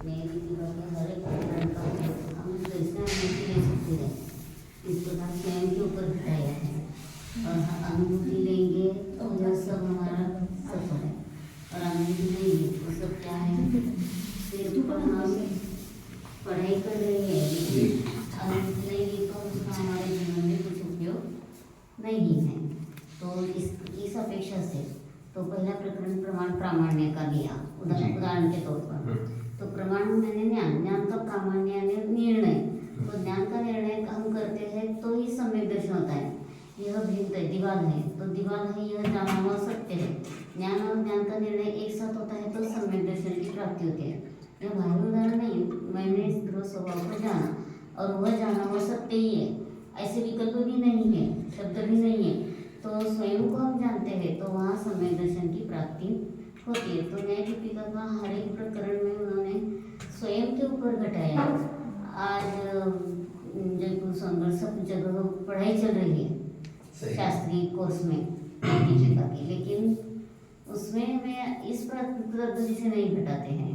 मेरी जीवन के हर एक प्रकार का हम कैसे अनुभूति ले सकते हैं, इस प्रकार स्वयं के ऊपर बिठाया है। और अनुभूति लेंगे तो यह सब हमारा सफल है, और अनुभूति लेंगे तो सब क्या है, सिर्फ हम पढ़ाई कर रहे हैं लेकिन अनुभूति लेंगे तो उसका हमारे जीवन में कुछ उपयोग नहीं है। तो इस अपेक्षा से तो पहला प्रकरण प्रमाण प्रामाण्य का लिया उदाहरण के तौर पर। तो प्रमाण मैंने ज्ञान का प्रामाण्य यानी निर्णय, तो ज्ञान का निर्णय हम करते हैं तो ही सम्यक दर्शन होता है। यह भिन्न है, दीवाल है तो दीवाल है, यह जाना हुआ सत्य है। ज्ञान और ज्ञान का निर्णय एक साथ होता है तो सम्यक दर्शन की प्राप्ति होती है। यह बाह्य उदाहरण नहीं, मैंने ध्रुव स्वभाव को जाना और वह जाना हुआ सत्य ही है, ऐसे विकल्प भी नहीं है, शब्द भी नहीं है। तो स्वयं को हम जानते हैं तो वहाँ सम्यक दर्शन की प्राप्ति होती है। तो न्याय दीपिका का हर एक प्रकरण में उन्होंने स्वयं के ऊपर घटाया। आज जयपुर सोनगढ़ सब जगह पढ़ाई चल रही है शास्त्रीय कोर्स में न्याय दीपिका की, लेकिन उसमें मैं इस पद्धति से नहीं घटाते हैं।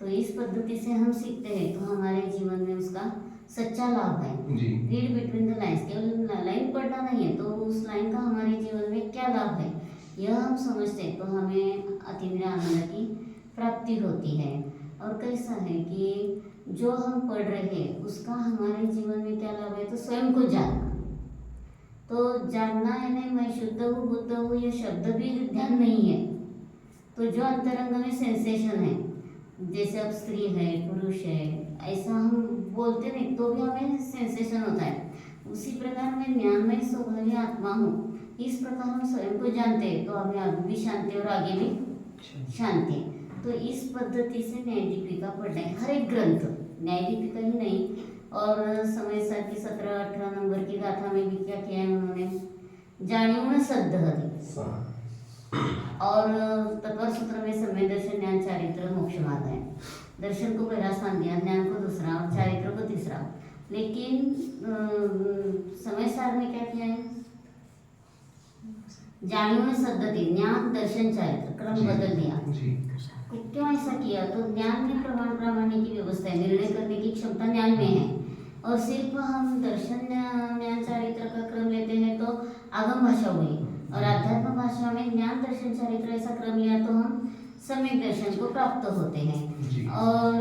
तो इस पद्धति से हम सीखते हैं तो हमारे जीवन में उसका सच्चा लाभ है। रीड बिटवीन द लाइन्स, केवल लाइन पढ़ना नहीं है, तो उस लाइन का हमारे जीवन में क्या लाभ है यह हम समझते हैं तो हमें अतीन्द्रिय आनंद की प्राप्ति होती है। और कैसा है कि जो हम पढ़ रहे हैं उसका हमारे जीवन में क्या लाभ है, तो स्वयं को जानना। तो जानना है नहीं, मैं शुद्ध हूँ बुद्ध हूँ, ये शब्द भी ध्यान नहीं है। तो जो अंतरंग में सेंसेशन है, जैसे अब स्त्री है पुरुष है ऐसा हम बोलते नहीं तो भी हमें सेंसेशन होता है। उसी प्रकार मैं ज्ञानमय स्वभावी आत्मा हूँ, इस प्रकार हम स्वयं को जानते हैं तो हमें अभी भी शांति और आगे भी शांति। तो इस पद्धति से न्याय दीपिका पढ़ना है, हर एक ग्रंथ न्याय दीपिका ही नहीं। और समय सर की 17-18 नंबर की गाथा में भी क्या किया है उन्होंने, जाणीव सद्ध और तत्पर सूत्र में समय दर्शन ज्ञान चारित्र मोक्ष मार्ग है। दर्शन को पहला स्थान दिया, ज्ञान को दूसरा और चारित्र को तीसरा। लेकिन समय सार में क्या किया है, जाणीव सद्धति ज्ञान दर्शन चारित्र क्रम बदल दिया। क्यों ऐसा किया, तो ज्ञान में प्रमाण प्रामाण्य की व्यवस्था है, निर्णय करने की क्षमता ज्ञान में है। और सिर्फ हम दर्शन ज्ञान चारित्र का क्रम लेते हैं तो आगम भाषा हुई, और आध्यात्म भाषा में ज्ञान दर्शन चारित्र ऐसा क्रम लिया तो हम सम्यक दर्शन को प्राप्त होते हैं। और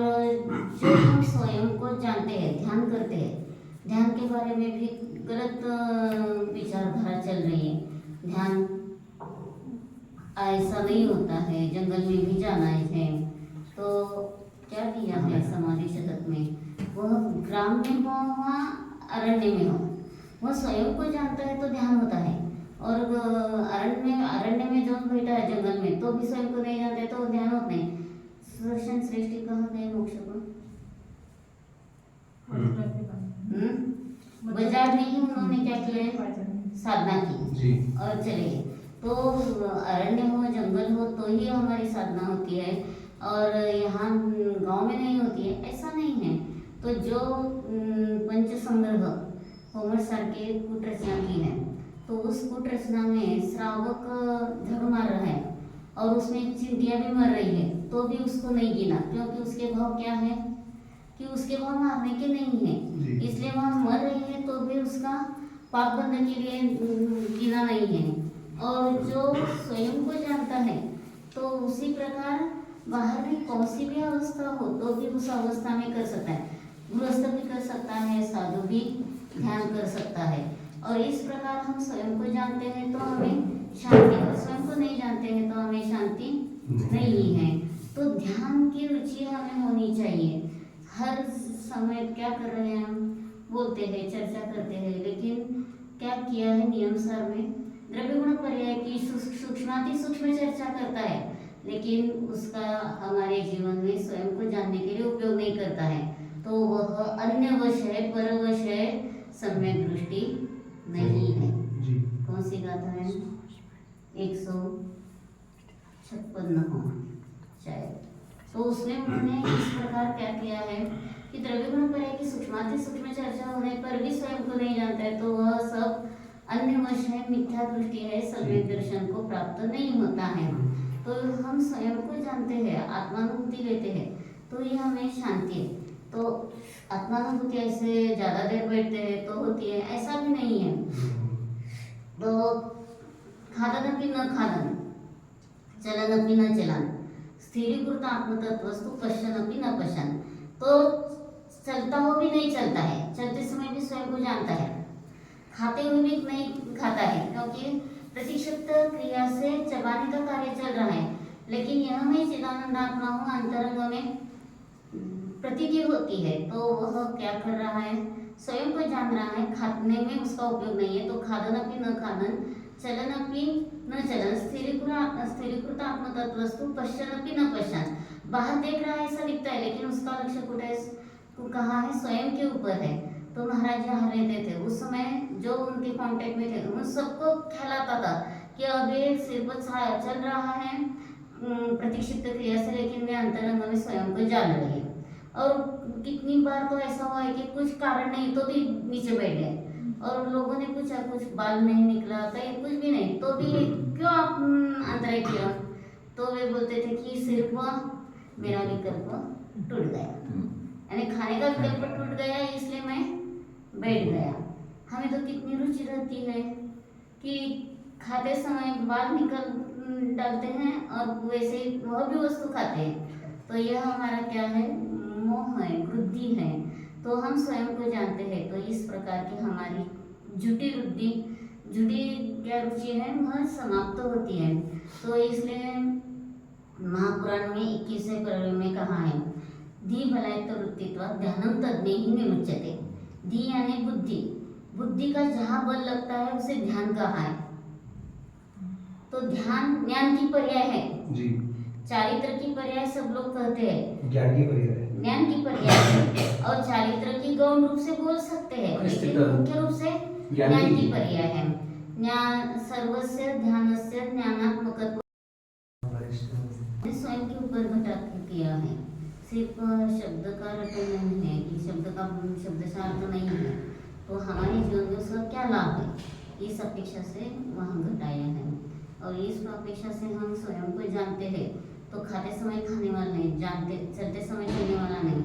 जो हम स्वयं को जानते हैं, ध्यान करते हैं, ध्यान के बारे में भी गलत विचारधारा चल रही है। ध्यान ऐसा नहीं होता है, जंगल में भी जाना है। तो क्या दिया है समाधि शतक में, वह ग्राम में हो वहाँ अरण्य में हो, वह स्वयं को जानता है तो ध्यान होता है। और अरण्य में जो बैठा है जंगल में तो भी स्वयं को नहीं जानते तो ध्यान होता नहीं। सुदर्शन श्रेष्ठी कहाँ गए मोक्ष को, बाजार में ही उन्होंने क्या किया है, साधना की और चले गए। तो अरण्य हो जंगल हो तो ही हमारी साधना होती है, और यहाँ गांव में नहीं होती है, ऐसा नहीं है। तो जो पंच संग्रह होमर सारखे कूट रचना की है, तो उस कूट रचना में श्रावक झग मार रहा है और उसमें चिंटियाँ भी मर रही है तो भी उसको नहीं गिना, क्योंकि उसके भाव क्या है कि उसके भाव मारने के नहीं है, इसलिए वहाँ मर रही है तो भी उसका पाप बंधन के लिए गिना नहीं है। और जो स्वयं को जानता है तो उसी प्रकार बाहर में कौन सी भी अवस्था हो तो भी उस अवस्था में कर सकता है, गृहस्थ भी कर सकता है, साधु भी ध्यान कर सकता है। और इस प्रकार हम स्वयं को जानते हैं तो हमें शांति, और स्वयं को नहीं जानते हैं तो हमें शांति नहीं है। तो ध्यान की रुचि हमें होनी चाहिए। हर समय क्या कर रहे हैं, हम बोलते हैं चर्चा करते हैं, लेकिन क्या किया है नियम सार में, द्रव्य गुण पर्याय की सूक्ष्माति सूक्ष्म चर्चा करता है, लेकिन उसका हमारे जीवन में स्वयं को जानने के लिए उपयोग नहीं करता है। तो वह अन्य वश है, परवश है, सम्यक दृष्टि नहीं है। कौन सी गाथा है, 156 हो शायद। तो उसमें उन्होंने इस प्रकार क्या किया है कि द्रव्य गुण पर्याय की सूक्ष्माति सूक्ष्म चर्चा होने पर भी स्वयं को नहीं जानता है तो वह सब अन्य वश है, मिथ्या दृष्टि है, सम्यक दर्शन को प्राप्त नहीं होता है। तो हम स्वयं को जानते हैं, आत्मानुभूति लेते हैं तो ये हमें शांति है। तो आत्मानुभूति ऐसे ज़्यादा देर बैठते हैं तो होती है, ऐसा भी नहीं है। तो खादनपि न खादन, चलनपि न चलन, स्थिरीकृत आत्मतत्वस्तु पश्यनपि न पश्यन। तो चलता हो भी नहीं चलता है, चलते समय भी स्वयं को जानता है, खाते हुए भी नहीं खाता है, क्योंकि प्रतिक्षिप्त क्रिया से चबाने का कार्य चल रहा है। लेकिन यह मैं चिदानंद आत्मा हूँ, अंतरंग में प्रतीति होती है। तो वह क्या कर रहा है, स्वयं को जान रहा है, खाने में उसका उपयोग नहीं है। तो खादनपि न खादन, चलनपि न चलन, स्थिरीकृत आत्मतत्वस्तु पश्यनपि न पश्यन। बाहर देख रहा है ऐसा दिखता है, लेकिन उसका लक्ष्य कुछ कहाँ है, स्वयं के ऊपर है। तो महाराज जहाँ रहते थे उस समय जो उनके कांटेक्ट में थे उन सबको ख्याल आता था कि अब ये सिर पर चल रहा है प्रतीक्षिप्त क्रिया से, लेकिन मैं अंतरंग में स्वयं को जान रही हूँ। और कितनी बार तो ऐसा हुआ है कि कुछ कारण नहीं तो भी नीचे बैठ गए, और लोगों ने पूछा कुछ बाल नहीं निकला, कहीं कुछ भी नहीं, तो भी क्यों आप अंतराय किया? तो वे बोलते थे कि सिर्फ मेरा विकल्प टूट गया, यानी खाने का विकल्प टूट गया, इसलिए मैं बैठ गया। हमें तो कितनी रुचि रहती है कि खाते समय बाल निकल डालते हैं और वैसे वह भी वस्तु खाते हैं। तो यह हमारा क्या है, मोह है, बुद्धि है। तो हम स्वयं को जानते हैं। तो इस प्रकार की हमारी झूठी बुद्धि, झूठी क्या रुचि है, वह समाप्त होती है। तो इसलिए महापुराण में 21वें पर्व में कहा है, धी भलायत वृत्तित्वा ध्यानम तज्ञ ही निमुच्यते। धी यानी बुद्धि, बुद्धि का जहाँ बल लगता है उसे ध्यान कहा है। तो ध्यान ज्ञान की पर्याय है जी, चारित्र की पर्याय सब लोग कहते हैं, ज्ञान की पर्याय है, ज्ञान की पर्याय है। और चारित्र की गौण रूप से बोल सकते हैं, लेकिन मुख्य रूप से ज्ञान की पर्याय है। ज्ञान सर्वस्य ध्यानस्य ज्ञानात्मकत्व स्वयं के ऊपर घटक किया है। सिर्फ शब्द का रटन नहीं है कि शब्द का शब्दशार्थ नहीं है। तो हमारे जीवन में उसका क्या लाभ है, इस अपेक्षा से वहाँ घटाया है। और इस अपेक्षा से हम स्वयं को जानते हैं। तो खाते समय खाने वाला नहीं, जानते चलते समय चलने वाला नहीं,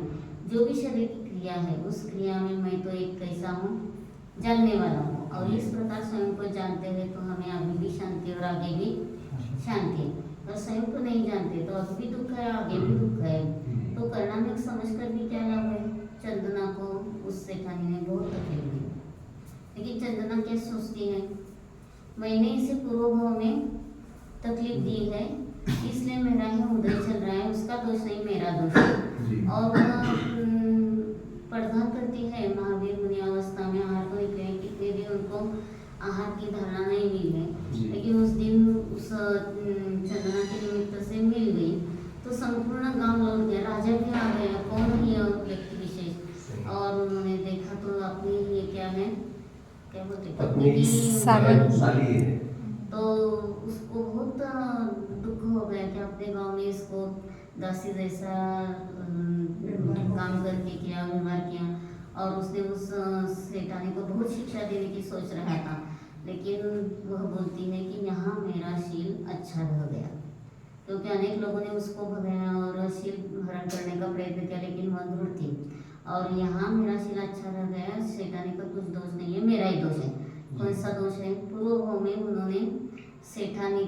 जो भी शरीर की क्रिया है उस क्रिया में मैं तो एक कैसा हूँ, जानने वाला हूँ। और इस प्रकार स्वयं को जानते हैं तो हमें अभी भी शांति और आगे भी शांति। और स्वयं को नहीं जानते तो अभी भी दुख है, आगे भी दुख है। तो करना में समझ कर भी क्या लाभ है। चंदना को उस सेठानी ने बहुत तकलीफ दी, लेकिन चंदना क्या सोचती है, मैंने इसे पूर्व भाव में तकलीफ दी है, इसलिए मेरा ही उदय चल रहा है, उसका दोष नहीं मेरा दोष है। और वह प्रार्थना करती है महावीर मुनि अवस्था में आहार को निकले, कितने दिन उनको आहार की धारणा नहीं मिली, लेकिन उस दिन उस चंदना के निमित्त से मिल गई। तो संपूर्ण गांव लौट गया, राजा भी आ गया, कौन ही व्यक्ति विशेष। और उन्होंने देखा तो अपनी ये क्या है, क्या बोलते पत्नी की साली है। तो उसको बहुत दुख हो गया कि अपने गांव में इसको दासी जैसा काम करके किया, व्यवहार किया। और उसने उस सेठानी को बहुत शिक्षा देने की सोच रहा था, लेकिन वह बोलती है कि यहाँ मेरा शील अच्छा रह गया, क्योंकि अनेक लोगों ने उसको भगाया और शील हरण करने का प्रयत्न किया, लेकिन वह दृढ़ थी। और यहाँ मेरा शील अच्छा रह गया, सेठानी का कुछ दोष नहीं है, मेरा ही दोष है। कौन सा दोष है, पूर्व में उन्होंने सेठानी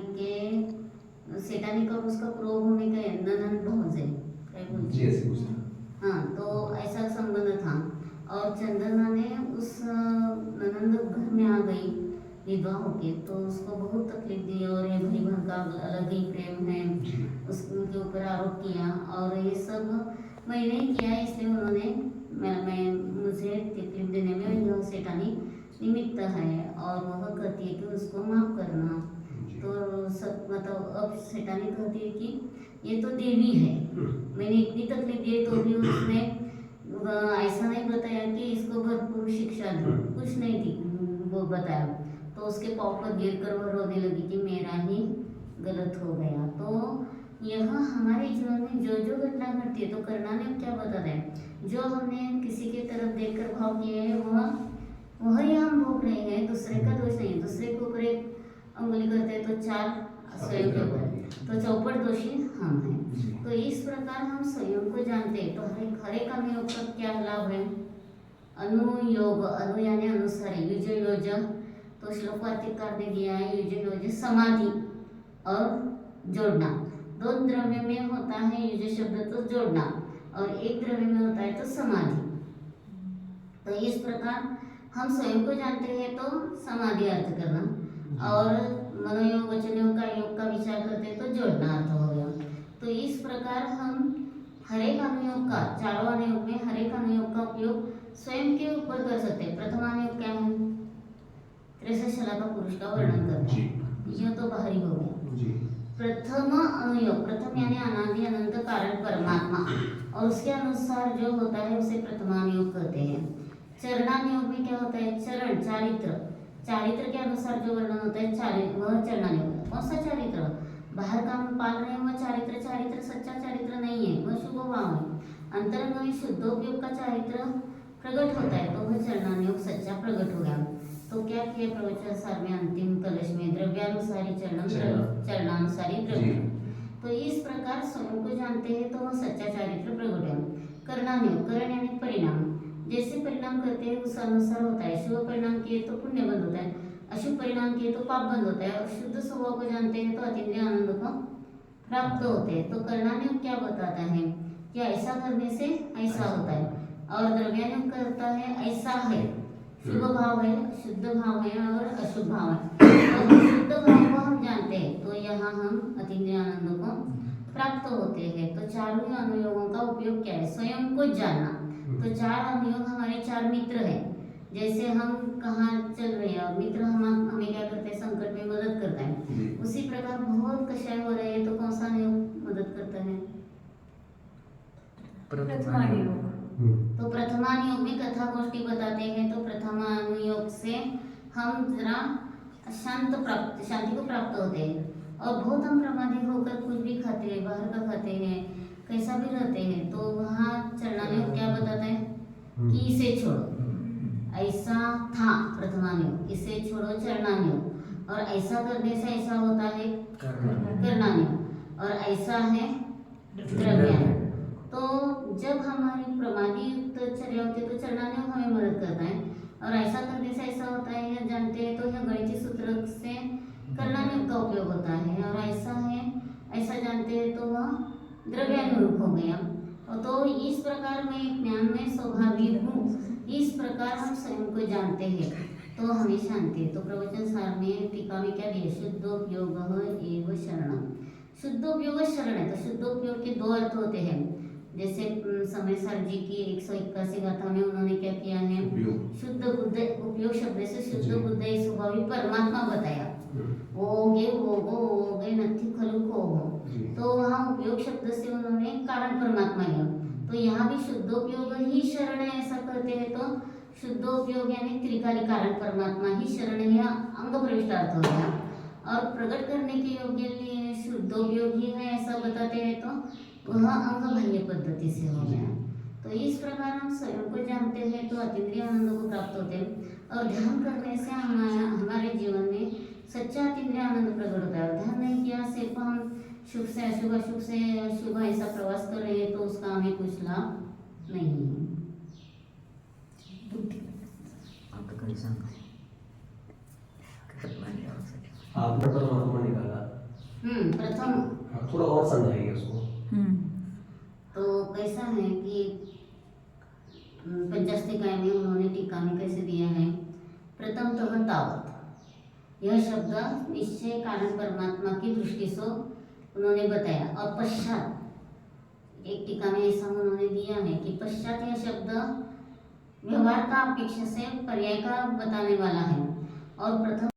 का उसका पूर्व में क्या है, ननंद भौज है, क्या बोलते हैं, हाँ, तो ऐसा संबंध था। और चंदना ने उस ननंद घर में आ गई विधवा होके, तो उसको बहुत तकलीफ दी। और ये भाई बहन का अलग ही प्रेम है, उसके ऊपर आरोप किया। और ये सब मैंने किया, इसलिए उन्होंने मैं मुझे तकलीफ देने में यह सेठानी निमित्त है। और वह कहती है कि उसको माफ करना। तो सब मतलब अब सेठानी कहती है कि ये तो देवी है, मैंने इतनी तकलीफ दी तो भी उसने ऐसा नहीं बताया कि इसको भरपूर शिक्षा दो, कुछ नहीं थी वो बताया। तो उसके पाँव पर गिर कर वह रोने लगी कि मेरा ही गलत हो गया। तो यह हमारे जीवन में जो जो घटना घटती है, तो करना ने क्या बता रहे हैं, जो हमने किसी की तरफ देखकर भाव किए हैं वह ही हम भोग रहे हैं, दूसरे का दोष नहीं। दूसरे के ऊपर एक अंगुली करते हैं तो चार स्वयं के ऊपर। तो चौपट दोषी हम हैं। तो इस प्रकार हम स्वयं को जानते हैं। तो हर एक अनुयोग का क्या लाभ है? अनुयोग, अनु यानी अनुसारी, युज योज, तो श्लोक वार्तिककार ने दिया है युज योज समाधि और जोड़ना। दो द्रव्य में होता है युज शब्द तो जोड़ना, और एक द्रव्य में होता है तो समाधि। तो इस प्रकार हम स्वयं को जानते हैं तो समाधि अर्थ करना, और मनोयोग वचन योग का योग का विचार करते हैं तो जोड़ना अर्थ हो गया। तो इस प्रकार हम हर एक अनुयोग का, चारों अनुयोग में हर एक अनुयोग का उपयोग स्वयं के ऊपर कर सकते हैं। प्रथम अनुयोग क्या है? 63 शला का पुरुष का वर्णन करता है, यह तो बाहरी हो गया। प्रथम अनुयोग, प्रथम यानी अनादि अनंत कारण परमात्मा, और उसके अनुसार जो होता है उसे प्रथमानुयोग कहते हैं। चरणानुयोग में क्या होता है? चरण, चारित्र, चारित्र के अनुसार जो वर्णन होता है वह चरणानुयोग। कौन सा चारित्र? बाहर का हम पाल रहे हैं वह चारित्र, चारित्र सच्चा चारित्र नहीं है, वह शुभ भाव है। अंतरंग में शुद्धोपयोग का चारित्र प्रकट होता है, तो वह चरणानुयोग सच्चा प्रकट हो गया। तो क्या किया प्रवचन सार में अंतिम कलश में? द्रव्यानुसारी चरणम, चरणानुसारी द्रव्य। तो इस प्रकार स्वयं को जानते हैं तो वह सच्चा चारित्र प्रकट है। करणानुयोग, करण यानी परिणाम, जैसे परिणाम करते हैं उस अनुसार होता है। शुभ परिणाम किए तो पुण्य बंद होता है, अशुभ परिणाम किए तो पाप बंद होता है, और शुद्ध स्वभाव को जानते हैं तो अतीन्द्रिय आनंद को प्राप्त होते हैं। तो करणानुयोग क्या बताता है कि ऐसा करने से ऐसा होता है, और द्रव्यानुयोग करता है ऐसा है, शुभ भाव है, शुद्ध भाव है और अशुभ भाव है। तो शुद्ध भाव को हम जानते हैं तो यहाँ हम अतीन्द्रिय आनंद को प्राप्त होते हैं। तो चारों अनुयोगों का उपयोग क्या है? स्वयं को जानना। तो चार अनुयोग हमारे चार मित्र हैं। जैसे हम कहाँ चल रहे हैं और मित्र हमें क्या करते हैं? संकट में मदद करता है। उसी प्रकार बहुत कष्ट हो रहे हैं तो कौन सा अनुयोग मदद करता है? तो प्रथमानुयोग में कथा गोष्ठी बताते हैं, तो प्रथमानुयोग से हम जरा शांति को प्राप्त होते हैं। और बहुत हम प्रमादी होकर कुछ भी खाते हैं, बाहर का खाते हैं, कैसा भी रहते हैं, तो वहाँ चरणानुयोग क्या बताता है कि इसे छोड़ो, ऐसा था प्रथमानुयोग, इसे छोड़ो चरणानुयोग, और ऐसा करने से ऐसा होता है करणानुयोग, और ऐसा है द्रव्यानुयोग। तो जब हमारी प्रमादी युक्त चर्या होती है तो चरणानुयोग हमें मदद करता है, और ऐसा करने से ऐसा होता है यह जानते हैं तो यह गणितीय सूत्र से करणानुयोग का उपयोग होता है, और ऐसा है ऐसा जानते हैं तो वह द्रव्यानुरूप हो गया। और तो इस प्रकार मैं ज्ञान में स्वाभाविक हूँ, इस प्रकार हम स्वयं को जानते हैं तो हमें शांति है। तो प्रवचन सार में टीका में क्या दिया? शुद्धोपयोग एवं शरणम। शुद्धोपयोग शरण है, तो शुद्धोपयोग के दो अर्थ होते हैं। जैसे समय सार जी की 181 गाथा में उन्होंने क्या किया है? शुद्ध बुद्ध, उपयोग शब्द से शुद्ध बुद्ध स्वभाविक परमात्मा बताया। वो गे नथी खलु को हो, तो वहाँ उपयोग शब्द से उन्होंने कारण परमात्मा लिया। तो यहाँ भी शुद्धोपयोग ही शरण है ऐसा कहते हैं, तो शुद्धोपयोग यानी त्रिकाली कारण परमात्मा ही शरण है, अंग प्रविष्टार्थ हो गया। और प्रकट करने के योग्य शुद्धोपयोग ही है ऐसा बताते हैं तो वह अंग बाह्य पद्धति से हो गया। तो इस प्रकार हम स्वयं को जानते हैं तो अतीन्द्रिय आनंद को प्राप्त होते हैं, और ध्यान करने से हमारे जीवन में सच्चा अतीन्द्रिय आनंद प्रकट होता है। ध्यान नहीं किया, सिर्फ हम शुभ से अशुभ, अशुभ से शुभ ऐसा प्रवास कर रहे हैं तो उसका हमें कुछ लाभ नहीं है। आपने परमात्मा निकाला, प्रथम थोड़ा और समझाइए उसको। तो कैसा है कि पंचस्तिकाय में उन्होंने टीका में कैसे दिया है? प्रथमतः तावत, यह शब्द निश्चय कारण परमात्मा की दृष्टि से उन्होंने बताया। और पश्चात एक टीका में ऐसा उन्होंने दिया है कि पश्चात यह शब्द व्यवहार का अपेक्षा से पर्याय का बताने वाला है, और प्रथम